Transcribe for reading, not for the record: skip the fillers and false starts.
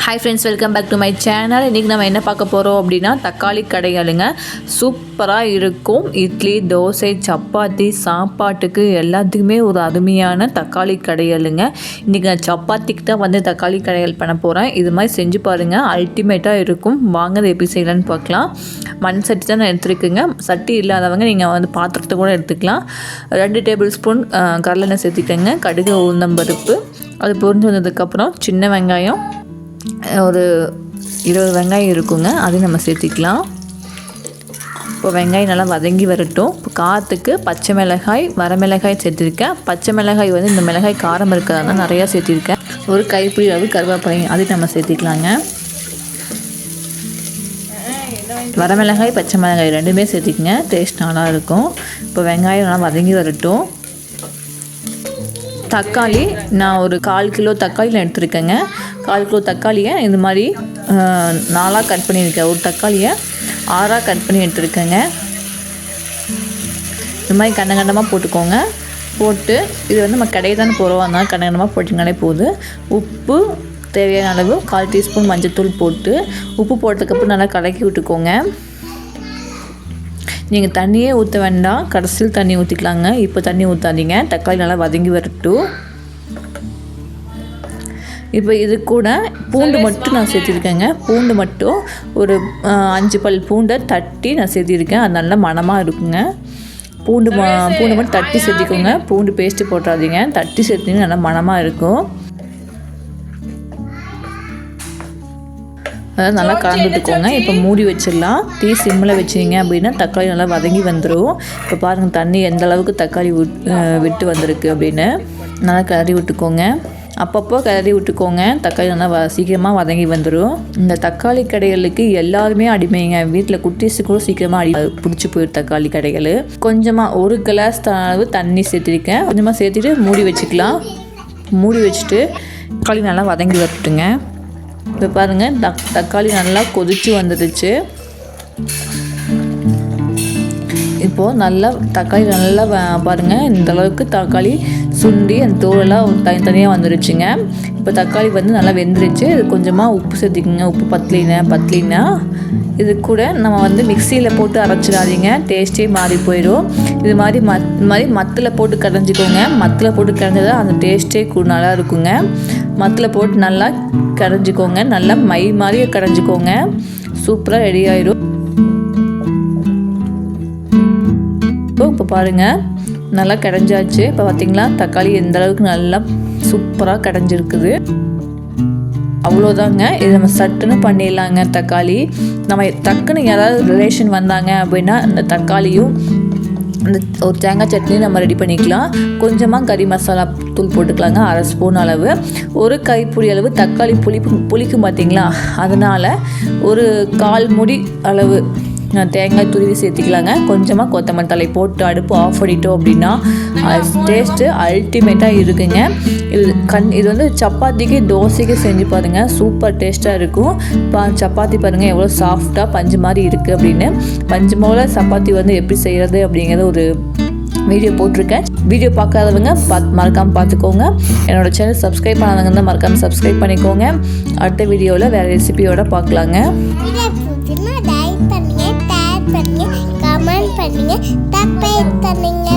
Hi friends, welcome back to my channel. இன்னைக்கு நம்ம என்ன பார்க்க போறோம் அப்படினா தக்காளி கடைகளுங்க. சூப்பரா இருக்கும். இட்லி, தோசை, சப்பாத்தி, சாப்பாட்டுக்கு எல்லாத்துக்குமே ஒரு அருமையான தக்காளி கடைகளுங்க. இன்னைக்கு நான் சப்பாத்திக்கு தான் வந்து தக்காளி கடைகள் பண்ண போறேன். இது மாதிரி செஞ்சு பாருங்க, அல்டிமேட்டா இருக்கும். வாங்க இதை எப்படி செய்யலாம்னு பார்க்கலாம். மண் சட்டி தான் நான் எடுத்துருக்கேங்க. சட்டி இல்லாதவங்க நீங்கள் வந்து பாத்திரத்தை கூட எடுத்துக்கலாம். 2 டேபிள் ஸ்பூன் கடலெண்ணெய் சேர்த்துக்கங்க. கடுகு, உளுந்தம்பருப்பு, அது பொரிஞ்சு வந்ததுக்கப்புறம் சின்ன வெங்காயம் ஒரு 20 வெங்காயம் இருக்குங்க, அதையும் நம்ம சேர்த்திக்கலாம். இப்போ வெங்காயம் நல்லா வதங்கி வரட்டும். இப்போ காரத்துக்கு பச்சை மிளகாய், வரமிளகாய் சேர்த்துருக்கேன். பச்சை மிளகாய் வந்து இந்த மிளகாய் காரம் இருக்கிறதுனால நிறையா சேர்த்திருக்கேன். ஒரு கைப்பிடி அளவு கருவேப்பிலையும் அதையும் நம்ம சேர்த்திக்கலாங்க. வரமிளகாய், பச்சை மிளகாய் ரெண்டுமே சேர்த்திக்கங்க, டேஸ்ட் நல்லா இருக்கும். இப்போ வெங்காயம் நல்லா வதங்கி வரட்டும். தக்காளி நான் ஒரு 1/4 கிலோ தக்காளி நான் எடுத்துருக்கேங்க. 1/4 கிலோ தக்காளியை இது மாதிரி 4ஆக கட் பண்ணியிருக்கேன். ஒரு தக்காளியை 6ஆக கட் பண்ணி எடுத்துருக்கேங்க. இது மாதிரி கண்டமாக போட்டுக்கோங்க. போட்டு இது வந்து நம்ம கடையை தானே போகிறோம், அதனால் கண்டமாக போட்டிங்கனாலே போகுது. உப்பு தேவையான அளவு 1/4 டீஸ்பூன் மஞ்சள்தூள் போட்டு உப்பு போட்டதுக்கப்புறம் நல்லா கலக்கி விட்டுக்கோங்க. நீங்கள் தண்ணியே ஊற்ற வேண்டாம், கடைசியில் தண்ணி ஊற்றிக்கலாங்க. இப்போ தண்ணி ஊற்றாதீங்க, தக்காளி நல்லா வதங்கி வரட்டும். இப்போ இது கூட பூண்டு மட்டும் நான் சேர்த்திருக்கேங்க. பூண்டு மட்டும் ஒரு 5 பல் பூண்டை தட்டி நான் சேர்த்திருக்கேன். அது நல்ல மணமாக இருக்குங்க. பூண்டு மட்டும் தட்டி சேர்த்திக்கோங்க. பூண்டு பேஸ்ட்டு போட்டுறாதீங்க, தட்டி சேர்த்திங்கன்னா நல்லா மணமாக இருக்கும். அதாவது நல்லா கலந்துட்டுக்கோங்க. இப்போ மூடி வச்சிடலாம். டீ சிம்மில் வச்சிங்க அப்படின்னா தக்காளி நல்லா வதங்கி வந்துடும். இப்போ பாருங்கள் தண்ணி எந்த அளவுக்கு தக்காளி விட்டு வந்திருக்கு அப்படின்னு. நல்லா கிளறி விட்டுக்கோங்க. அப்பப்போ கிளறி விட்டுக்கோங்க. தக்காளி நல்லா சீக்கிரமாக வதங்கி வந்துடும். இந்த தக்காளி கடைகளுக்கு எல்லாருமே அடிமைங்க. வீட்டில் குட்டீஸு கூட சீக்கிரமாக பிடிச்சி போயிடும் தக்காளி கடைகள். கொஞ்சமாக 1 கிளாஸ் அளவு தண்ணி சேர்த்துருக்கேன். கொஞ்சமாக சேர்த்துட்டு மூடி வச்சுக்கலாம். மூடி வச்சுட்டு தக்காளி நல்லா வதங்கி வரட்டுங்க. இப்போ பாருங்கள் தக்காளி நல்லா கொதிச்சு வந்துடுச்சு. இப்போது நல்லா தக்காளி நல்லா பாருங்கள், இந்த அளவுக்கு தக்காளி சுண்டி அந்த தோலெல்லாம் தனித்தனியாக வந்துடுச்சுங்க. இப்போ தக்காளி வந்து நல்லா வெந்துருச்சு. இது கொஞ்சமாக உப்பு சேர்த்திக்கோங்க. உப்பு பத்தலினா இது கூட நம்ம வந்து மிக்சியில் போட்டு அரைச்சிடாதீங்க, டேஸ்ட்டே மாறி போயிடும். இது மாதிரி மத்தில் போட்டு கடைஞ்சிக்கோங்க. மத்தில் போட்டு கடைஞ்சதா அந்த டேஸ்ட்டே நல்லா இருக்குங்க. மத்தில் போட்டு நல்லா கடைஞ்சிக்கோங்க. நல்லா மை மாதிரியே கடைஞ்சிக்கோங்க. சூப்பராக ரெடி ஆயிடும். இப்போ பாருங்கள் நல்லா கடைஞ்சாச்சு. இப்போ பார்த்தீங்களா தக்காளி எந்த அளவுக்கு நல்லா சூப்பராக கடைஞ்சிருக்குது. அவ்வளோதாங்க. இது நம்ம சட்டுன்னு பண்ணிடலாங்க. தக்காளி நம்ம டக்குன்னு யாராவது ரிலேஷன் வந்தாங்க அப்படின்னா அந்த தக்காளியும் அந்த ஒரு தேங்காய் சட்னியும் நம்ம ரெடி பண்ணிக்கலாம். கொஞ்சமாக கறி மசாலா தூள் போட்டுக்கலாங்க, 1/2 ஸ்பூன் அளவு. ஒரு கைப்பிடி அளவு தக்காளி புளிக்கும் பார்த்தீங்களா, அதனால் ஒரு 1/4 மூடி அளவு தேங்காய் துருவி சேர்த்திக்கலாங்க. கொஞ்சமாக கொத்தமல்லி தழை போட்டு அடுப்பு ஆஃப் பண்ணிட்டோம் அப்படின்னா டேஸ்ட்டு அல்டிமேட்டாக இருக்குங்க. இது வந்து சப்பாத்திக்கு தோசைக்கு செஞ்சு பாருங்கள், சூப்பர் டேஸ்ட்டாக இருக்கும். சப்பாத்தி பாருங்கள் எவ்வளோ சாஃப்டாக பஞ்சு மாதிரி இருக்குது அப்படின்னு. பஞ்சு போல் சப்பாத்தி வந்து எப்படி செய்கிறது அப்படிங்கிறத ஒரு வீடியோ போட்டிருக்கேன். வீடியோ பார்க்காதவங்க மறக்காமல் பார்த்துக்கோங்க. என்னோடய சேனல் சப்ஸ்கிரைப் பண்ணாதவங்க தான் மறக்காமல் சப்ஸ்கிரைப் பண்ணிக்கோங்க. அடுத்த வீடியோவில் வேறு ரெசிபியோடு பார்க்கலாங்க. கமெண்ட் பண்ணுங்க,